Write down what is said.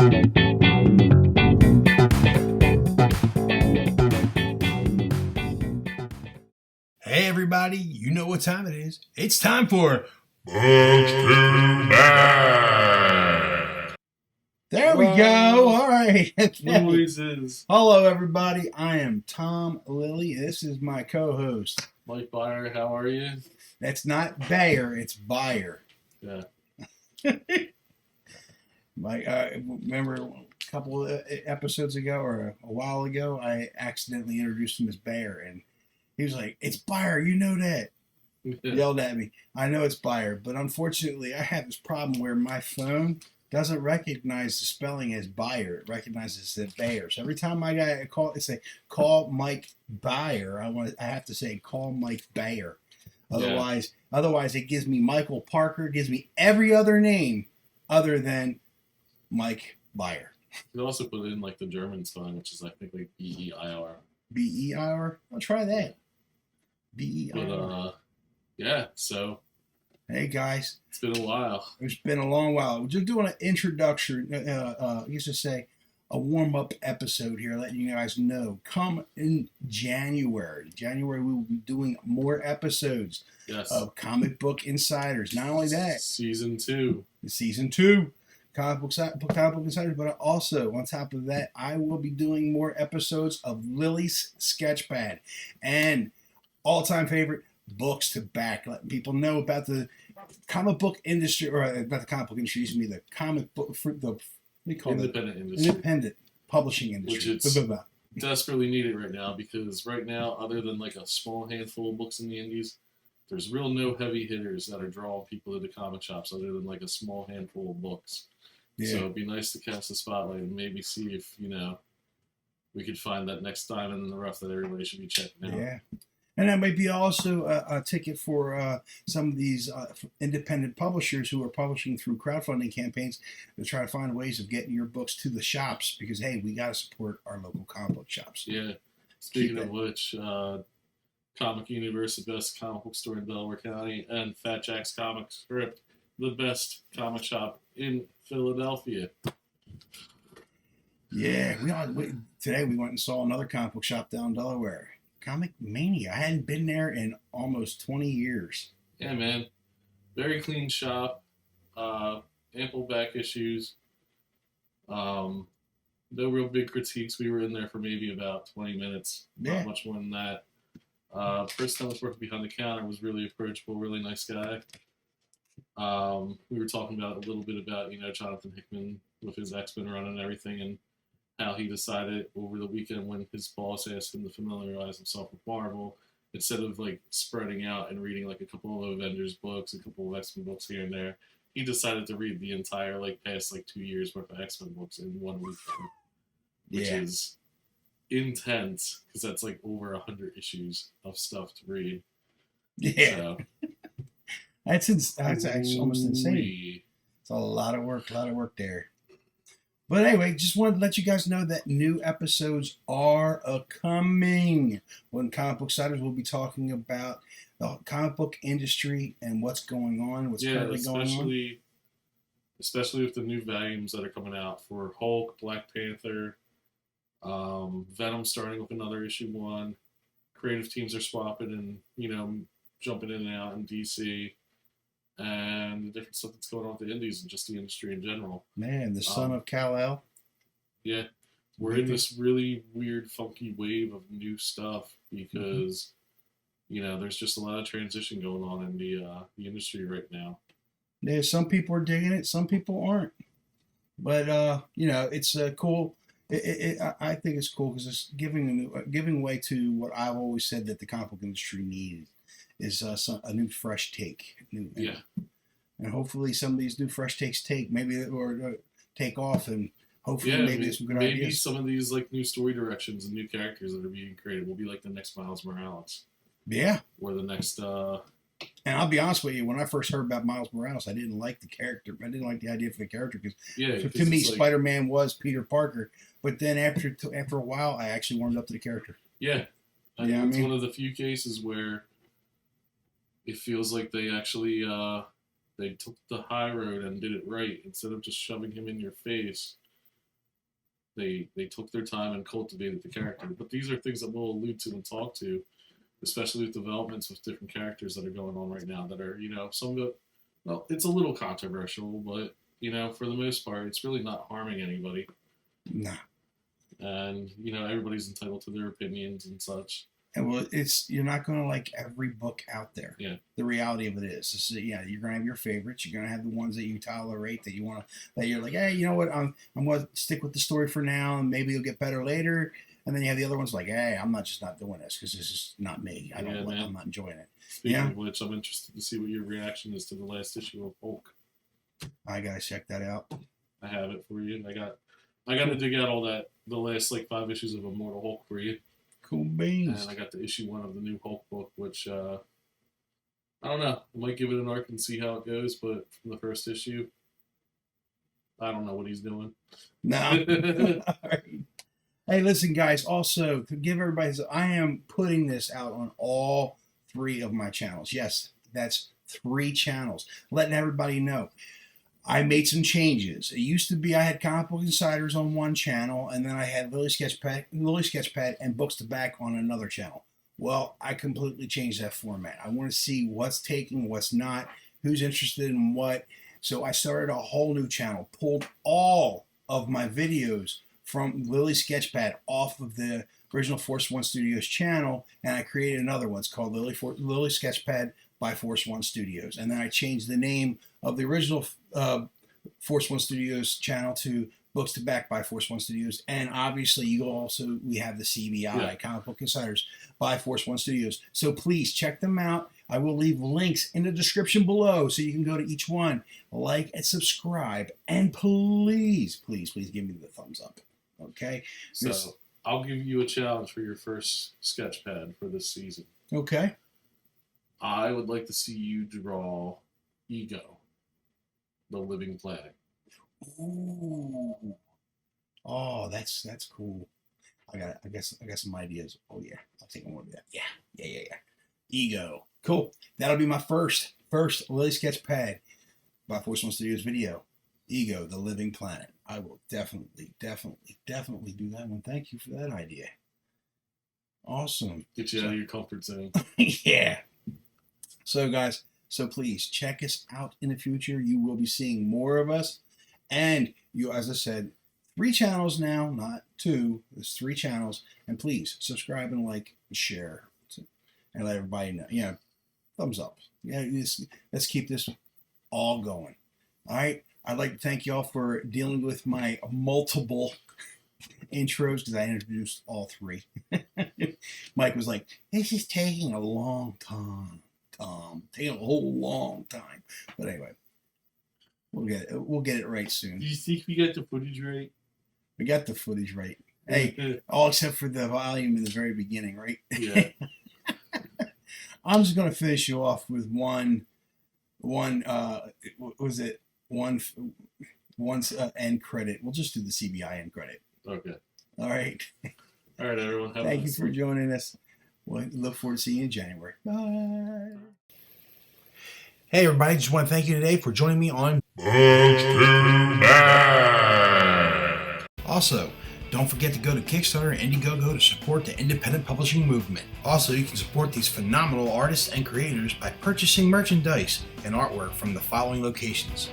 Hey everybody, you know what time it is. It's time for Books to Back. There we go. All right. Noises. Hello everybody. I am Tom Lilly. This is my co-host. Mike Byer, how are you? That's not Bayer, it's Byer. Yeah. Mike, remember a couple of episodes ago or a while ago, I accidentally introduced him as Bayer, and he was like, "It's Byer, you know that." Yelled at me. I know it's Byer, but unfortunately, I have this problem where my phone doesn't recognize the spelling as Byer. It recognizes it as Bayer. So every time I call, it say call Mike Byer. I have to say call Mike Bayer. Otherwise, it gives me Michael Parker. It gives me every other name other than Mike Byer. You can also put in like the German spelling, which is I think like B-E-I-R. B-E-I-R? I'll try that. B-E-I-R. But yeah, so hey guys, it's been a while. It's been a long while. We're just doing an introduction, used to say a warm-up episode here, letting you guys know. Come in January. January we will be doing more episodes of Comic Book Insiders. Not only that, Season 2. Comic Book Insiders, but also on top of that, I will be doing more episodes of Lily's Sketchpad and all-time favorite, Books to Back, letting people know about the comic book industry, or not the comic book industry, excuse me, the comic book, independent publishing industry. Which it's desperately needed right now, because right now, other than like a small handful of books in the indies, there's real no heavy hitters that are drawing people into comic shops other than like a small handful of books. Yeah. So it'd be nice to cast a spotlight and maybe see if, we could find that next diamond in the rough that everybody should be checking out. Yeah. And that might be also a ticket for some of these independent publishers who are publishing through crowdfunding campaigns to try to find ways of getting your books to the shops, because, hey, we got to support our local comic book shops. Yeah. Speaking of which, Comic Universe, the best comic book store in Delaware County, and Fat Jack's Comic Script, the best comic shop in Philadelphia. Yeah. Today we went and saw another comic book shop down in Delaware. Comic Mania. I hadn't been there in almost 20 years. Yeah, man. Very clean shop. Ample back issues. No real big critiques. We were in there for maybe about 20 minutes. Yeah. Not much more than that. Person that was working behind the counter was really approachable, really nice guy. We were talking about a little bit about, Jonathan Hickman with his X-Men run and everything, and how he decided over the weekend when his boss asked him to familiarize himself with Marvel, instead of like spreading out and reading like a couple of Avengers books, a couple of X-Men books here and there, he decided to read the entire past 2 years worth of X-Men books in one weekend, which is intense, because that's like over 100 issues of stuff to read. Yeah, so, that's actually almost insane. It's a lot of work there. But anyway, just wanted to let you guys know that new episodes are coming. When Comic Book Insiders, we'll be talking about the comic book industry and what's going on, what's currently going on. Especially with the new volumes that are coming out for Hulk, Black Panther, Venom starting with another issue 1. Creative teams are swapping and, jumping in and out in DC. And the different stuff that's going on with the indies and just the industry in general. Man, the son of Kal-El. Yeah. We're in this really weird, funky wave of new stuff because, there's just a lot of transition going on in the industry right now. Yeah, some people are digging it, some people aren't. But, it's cool. I think it's cool because it's giving way to what I've always said that the comic book industry needs. Is a new fresh take. And hopefully some of these new fresh takes take off, and hopefully maybe some good ideas. Maybe some of these new story directions and new characters that are being created will be like the next Miles Morales. Yeah. Or the next... And I'll be honest with you, when I first heard about Miles Morales, I didn't like the character. I didn't like the idea for the character because to me, Spider-Man was Peter Parker. But then after a while, I actually warmed up to the character. Yeah. It's one of the few cases where it feels like they actually they took the high road and did it right instead of just shoving him in your face They took their time and cultivated the character. But these are things that we'll allude to and talk to, especially with developments with different characters that are going on right now that are, some of it, well, it's a little controversial, but, for the most part, it's really not harming anybody. Nah. And, everybody's entitled to their opinions and such. And well, you're not going to like every book out there. Yeah. The reality of it is you're going to have your favorites. You're going to have the ones that you tolerate, that you want to, that you're like, hey, you know what? I'm going to stick with the story for now, and maybe it'll get better later. And then you have the other ones like, hey, I'm not doing this because this is not me. I'm not enjoying it. Speaking of which, I'm interested to see what your reaction is to the last issue of Hulk. I gotta check that out. I have it for you. I got to dig out the last 5 issues of Immortal Hulk for you. Cool beans. And I got to issue 1 of the new Hulk book, which I don't know. I might give it an arc and see how it goes, but from the first issue, I don't know what he's doing. No. All right. Hey, listen, guys. Also, to give everybody, I am putting this out on all 3 of my channels. Yes, that's 3 channels. Letting everybody know. I made some changes. It used to be I had Comic Book Insiders on one channel, and then I had Lilly Sketchpad and Books to Back on another channel. Well, I completely changed that format. I want to see what's taking, what's not, who's interested in what. So I started a whole new channel, pulled all of my videos from Lilly Sketchpad off of the original Force One Studios channel, and I created another one. It's called Lilly Sketchpad by Force One Studios. And then I changed the name of the original Force One Studios channel to Books to Back by Force One Studios. And obviously we have the CBI, Comic Book Insiders by Force One Studios. So please check them out. I will leave links in the description below so you can go to each one, like and subscribe, and please, please, please give me the thumbs up. Okay? So I'll give you a challenge for your first sketch pad for this season. Okay. I would like to see you draw Ego, the living planet. Ooh. Oh, that's cool. I got some ideas. Oh yeah, I'll take one of that. Yeah. Ego. Cool. That'll be my first Lilly Sketchpad by Force One Studios video. Ego, the living planet. I will definitely do that one. Thank you for that idea. Awesome. Get you out of your comfort zone. Yeah. So guys, please check us out in the future. You will be seeing more of us. And you, as I said, 3 channels now, not 2. There's 3 channels. And please subscribe and like and share and let everybody know. Thumbs up. Let's keep this all going. All right. I'd like to thank y'all for dealing with my multiple intros because I introduced all 3. Mike was like, "This is taking a long time. Taking a whole long time." But anyway, we'll get it right soon. Do you think we got the footage right? We got the footage right. Hey, all except for the volume in the very beginning, right? Yeah. I'm just gonna finish you off with one end credit. We'll just do the CBI end credit. Okay. All right. All right, everyone. Thank you for joining us. We'll look forward to seeing you in January. Bye. Hey, everybody. Just want to thank you today for joining me on Books to Back. Also, don't forget to go to Kickstarter and Indiegogo to support the independent publishing movement. Also, you can support these phenomenal artists and creators by purchasing merchandise and artwork from the following locations: